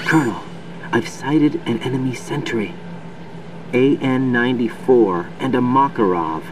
Colonel, I've sighted an enemy sentry. AN-94 and a Makarov.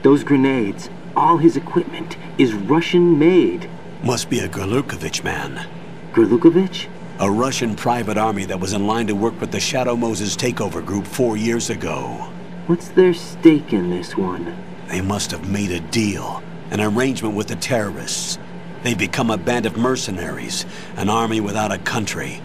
Those grenades, all his equipment, is Russian-made. Must be a Gorlukovich man. Gorlukovich? A Russian private army that was in line to work with the Shadow Moses takeover group 4 years ago. What's their stake in this one? They must have made a deal, an arrangement with the terrorists. They've become a band of mercenaries, an army without a country.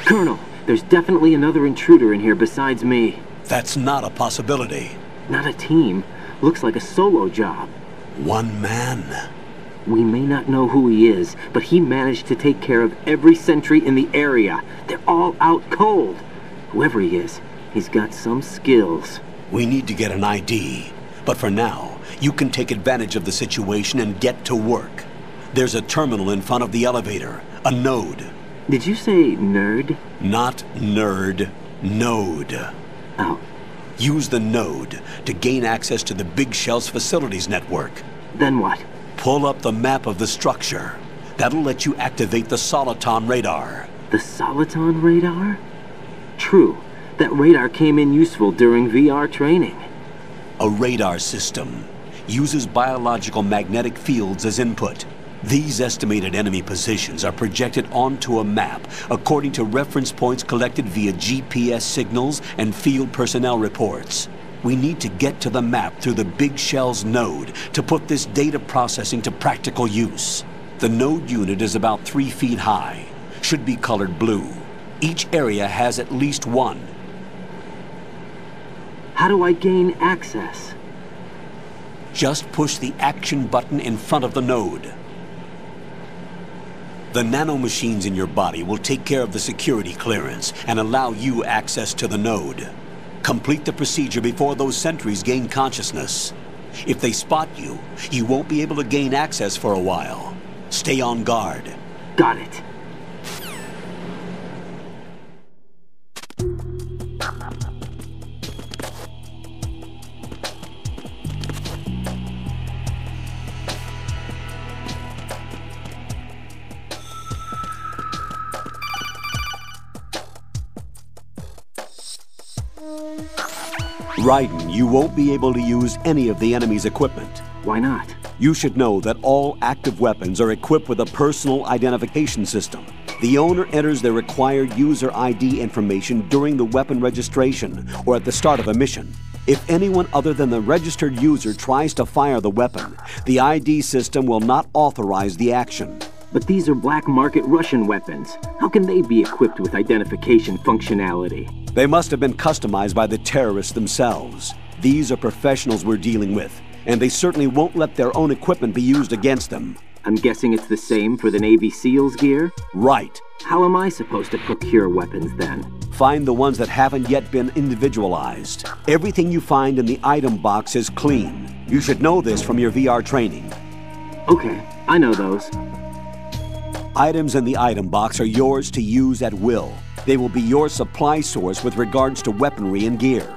Colonel, there's definitely another intruder in here besides me. That's not a possibility. Not a team. Looks like a solo job. One man. We may not know who he is, but he managed to take care of every sentry in the area. They're all out cold. Whoever he is, he's got some skills. We need to get an ID. But for now, you can take advantage of the situation and get to work. There's a terminal in front of the elevator. A node. Did you say nerd? Not nerd. Node. Oh. Use the node to gain access to the Big Shell's facilities network. Then what? Pull up the map of the structure. That'll let you activate the Soliton radar. The Soliton radar? True. That radar came in useful during VR training. A radar system uses biological magnetic fields as input. These estimated enemy positions are projected onto a map according to reference points collected via GPS signals and field personnel reports. We need to get to the map through the Big Shell's node to put this data processing to practical use. The node unit is about 3 feet high, should be colored blue. Each area has at least one. How do I gain access? Just push the action button in front of the node. The nanomachines in your body will take care of the security clearance and allow you access to the node. Complete the procedure before those sentries gain consciousness. If they spot you, you won't be able to gain access for a while. Stay on guard. Got it. Raiden, you won't be able to use any of the enemy's equipment. Why not? You should know that all active weapons are equipped with a personal identification system. The owner enters their required user ID information during the weapon registration or at the start of a mission. If anyone other than the registered user tries to fire the weapon, the ID system will not authorize the action. But these are black market Russian weapons. How can they be equipped with identification functionality? They must have been customized by the terrorists themselves. These are professionals we're dealing with, and they certainly won't let their own equipment be used against them. I'm guessing it's the same for the Navy SEALs gear? Right. How am I supposed to procure weapons then? Find the ones that haven't yet been individualized. Everything you find in the item box is clean. You should know this from your VR training. Okay, I know those. Items in the item box are yours to use at will. They will be your supply source with regards to weaponry and gear.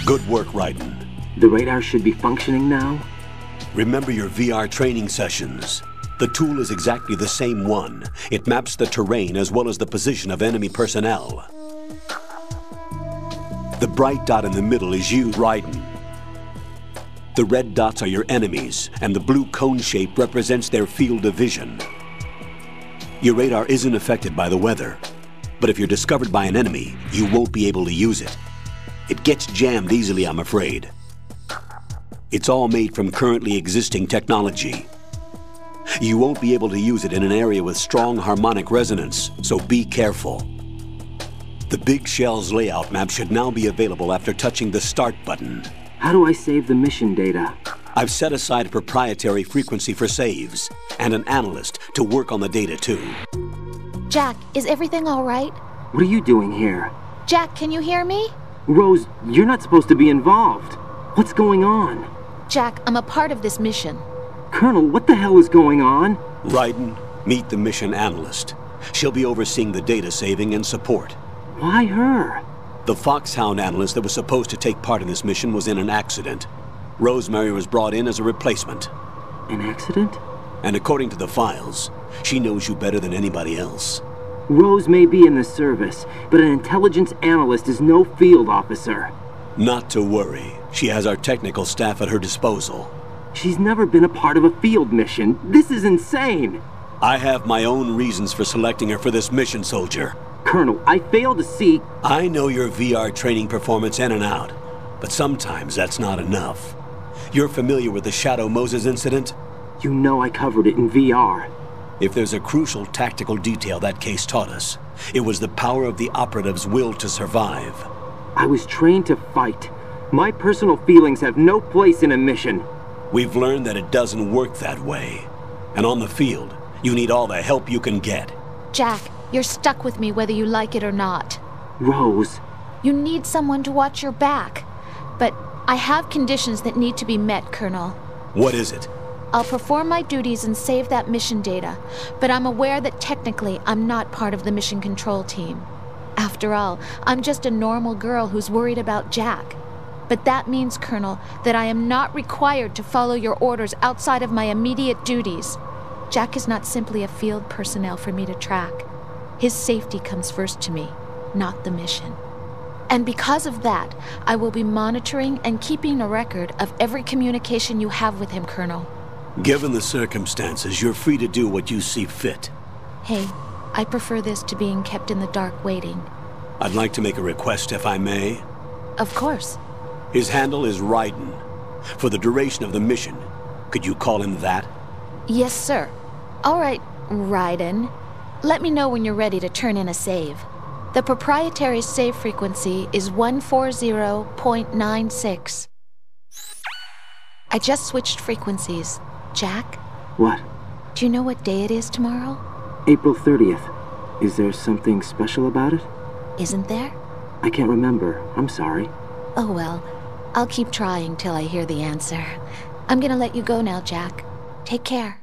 Good work, Raiden. The radar should be functioning now? Remember your VR training sessions. The tool is exactly the same one. It maps the terrain as well as the position of enemy personnel. The bright dot in the middle is you, Raiden. The red dots are your enemies, and the blue cone shape represents their field of vision. Your radar isn't affected by the weather, but if you're discovered by an enemy, you won't be able to use it. It gets jammed easily, I'm afraid. It's all made from currently existing technology. You won't be able to use it in an area with strong harmonic resonance, so be careful. The Big Shell's layout map should now be available after touching the Start button. How do I save the mission data? I've set aside a proprietary frequency for saves, and an analyst to work on the data too. Jack, is everything all right? What are you doing here? Jack, can you hear me? Rose, you're not supposed to be involved. What's going on? Jack, I'm a part of this mission. Colonel, what the hell is going on? Raiden, meet the mission analyst. She'll be overseeing the data saving and support. Why her? The Foxhound analyst that was supposed to take part in this mission was in an accident. Rosemary was brought in as a replacement. An accident? And according to the files, she knows you better than anybody else. Rose may be in the service, but an intelligence analyst is no field officer. Not to worry. She has our technical staff at her disposal. She's never been a part of a field mission. This is insane. I have my own reasons for selecting her for this mission, soldier. Colonel, I fail to see... I know your VR training performance in and out, but sometimes that's not enough. You're familiar with the Shadow Moses incident? You know I covered it in VR. If there's a crucial tactical detail that case taught us, it was the power of the operative's will to survive. I was trained to fight. My personal feelings have no place in a mission. We've learned that it doesn't work that way. And on the field, you need all the help you can get. Jack, you're stuck with me whether you like it or not. Rose. You need someone to watch your back. But I have conditions that need to be met, Colonel. What is it? I'll perform my duties and save that mission data, but I'm aware that technically I'm not part of the mission control team. After all, I'm just a normal girl who's worried about Jack. But that means, Colonel, that I am not required to follow your orders outside of my immediate duties. Jack is not simply a field personnel for me to track. His safety comes first to me, not the mission. And because of that, I will be monitoring and keeping a record of every communication you have with him, Colonel. Given the circumstances, you're free to do what you see fit. Hey, I prefer this to being kept in the dark waiting. I'd like to make a request, if I may. Of course. His handle is Raiden. For the duration of the mission, could you call him that? Yes, sir. All right, Raiden. Let me know when you're ready to turn in a save. The proprietary save frequency is 140.96. I just switched frequencies. Jack? What? Do you know what day it is tomorrow? April 30th. Is there something special about it? Isn't there? I can't remember. I'm sorry. Oh well, I'll keep trying till I hear the answer. I'm gonna let you go now, Jack. Take care.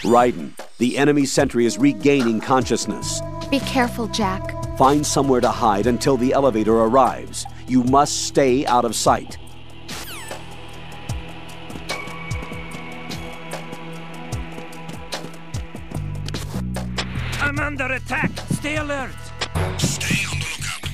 Raiden, the enemy sentry is regaining consciousness. Be careful, Jack. Find somewhere to hide until the elevator arrives. You must stay out of sight. I'm under attack. Stay alert. Stay on the lookout.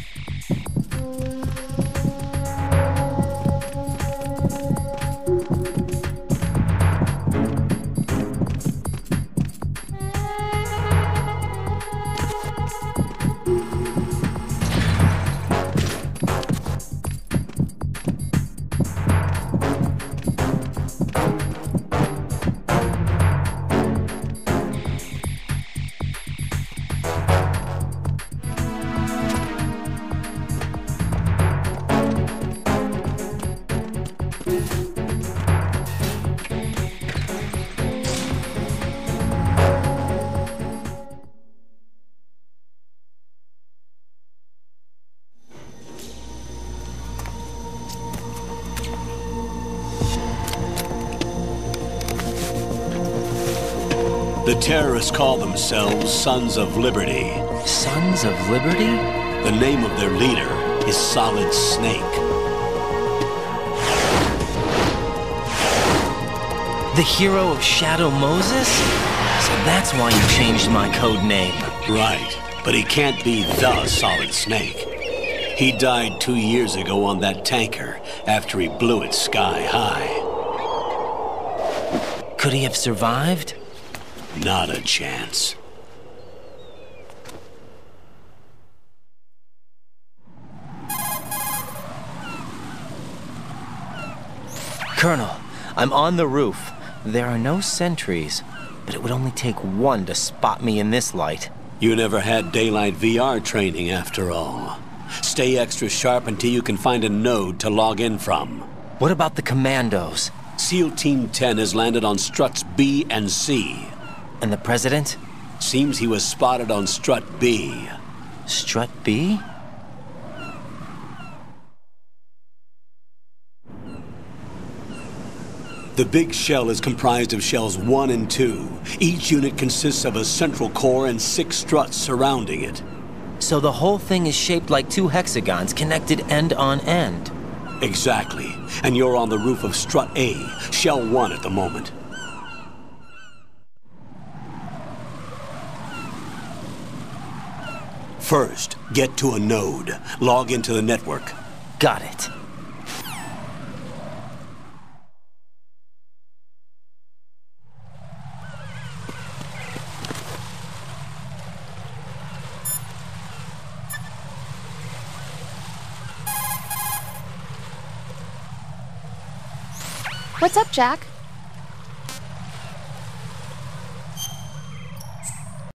The terrorists call themselves Sons of Liberty. Sons of Liberty? The name of their leader is Solid Snake. The hero of Shadow Moses? So that's why you changed my code name. Right, but he can't be the Solid Snake. He died 2 years ago on that tanker after he blew it sky high. Could he have survived? Not a chance. Colonel, I'm on the roof. There are no sentries, but it would only take one to spot me in this light. You never had daylight VR training after all. Stay extra sharp until you can find a node to log in from. What about the commandos? SEAL Team 10 has landed on struts B and C. And the president? Seems he was spotted on strut B. Strut B? The big shell is comprised of shells 1 and 2. Each unit consists of a central core and 6 struts surrounding it. So the whole thing is shaped like 2 hexagons connected end on end. Exactly. And you're on the roof of strut A, shell 1 at the moment. First, get to a node. Log into the network. Got it. What's up, Jack?